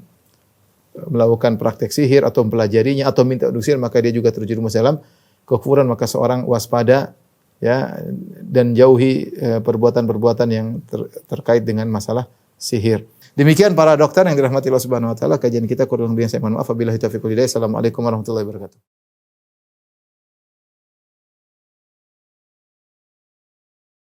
C: melakukan praktek sihir atau mempelajarinya atau minta untuk sihir maka dia juga terjerumus dalam kekufuran. Maka seorang waspada ya dan jauhi perbuatan-perbuatan yang terkait dengan masalah sihir. Demikian para dokter yang dirahmati Allah Subhanahu wa taala, kajian kita kurang lebih saya mohon maaf. Wabillahi taufiq wal hidayah. Assalamualaikum warahmatullahi wabarakatuh.